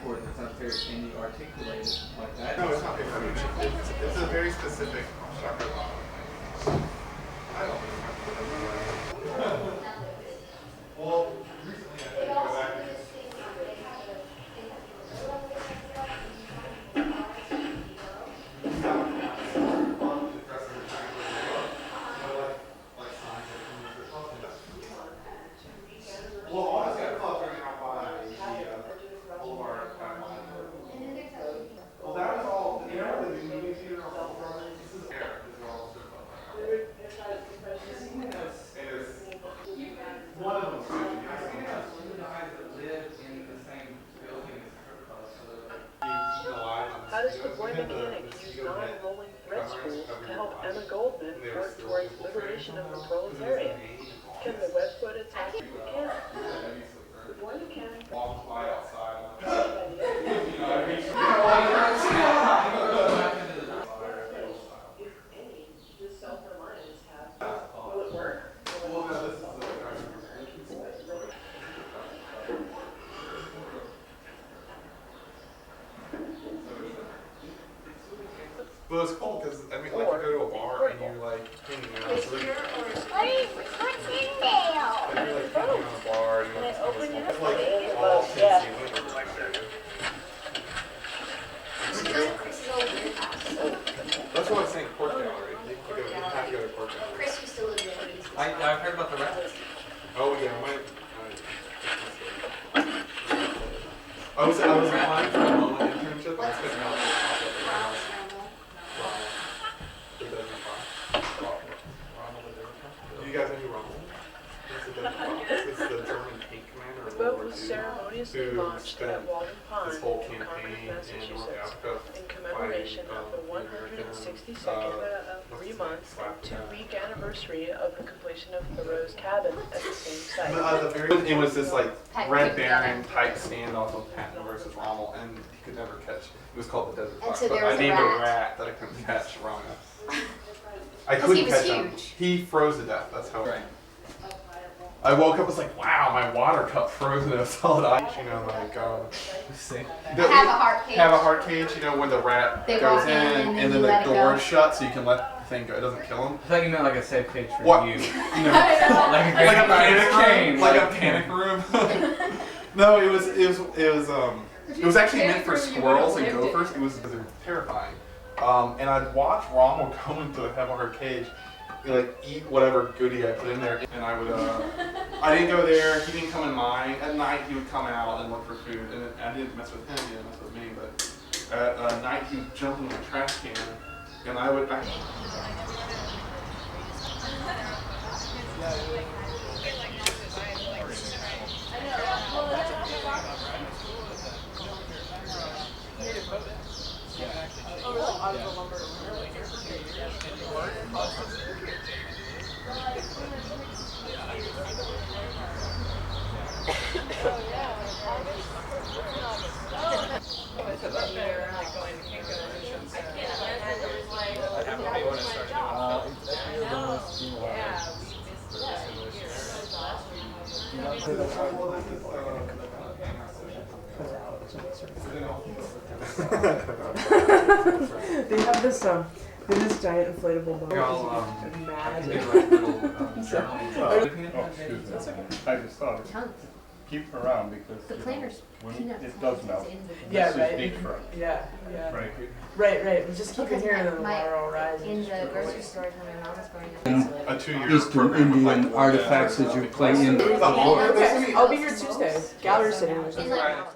whiteboard that's up there, can you articulate it like that? No, it's not paper. It's a very specific chakra law. I don't remember. Well, recently I had to go back and how does the boy mechanic use non-rolling thread spools to help Emma Goldman work towards liberation of the proletariat? Can the web-foot attack the mechanic? The boy mechanic walk by outside. If any, does self-reliance have? Will it work? Well, it's cool because I mean, like you go to a bar and you're like hanging out. So you're like hanging out in a bar and you're like all fancy women like that. That's what I was saying. Court gallery. You have to go to court gallery. Chris used to live there. I've heard about the rats. Oh yeah, I was applying for a moment internship and I spent out. Do you guys know who Rommel? It's the German tank commander. The boat was ceremoniously launched at Walden Pond this whole in Concord, campaign in North Massachusetts, Africa in commemoration of the 162nd of 3 months and 2-week anniversary of the completion of Thoreau's cabin at the same site. It was this like Red Baron type standoff of Patton versus Rommel, and he could never catch. It was called the Desert Fox, so but there was I a named a rat. rat that I couldn't catch Rommel. I 'Cause couldn't he was catch him. huge. He froze to death. That's how. Right. I woke up, was like, wow, my water cup frozen in a solid ice. You know, like Have a heart cage. Have a heart cage. You know, when the rat They goes walk in in and then you let the it door go. is shut, so you can let the thing go. It doesn't kill him. I thought you meant like a safe cage for What? you. You know, Like a like a panic chain, room. Like a panic room. No, it was actually meant for squirrels and gophers. It was terrifying. And I'd watch Rommel go into the have a heart cage. Like eat whatever goodie I put in there, and I would. I didn't go there. He didn't come in mine. At night he would come out and look for food, and I didn't mess with him. He didn't mess with me. But at night he would jump in the trash can, and I would. They have this giant inflatable boat. I can do Mad. like little journaling. Oh, excuse me. I just thought it. Tons. Keep them around because The you know, planners. when peanuts, it does melt. Yeah, This is right. deep fried. Yeah, yeah. Right. Right. We just keep it Because here and then the my- water will rise. In the grocery store when my mom was growing up. A 2-year Eastern program with, Indian like, artifacts that you play in. The whole- Okay, I'll be here Tuesday. Gallery sitting. She's like,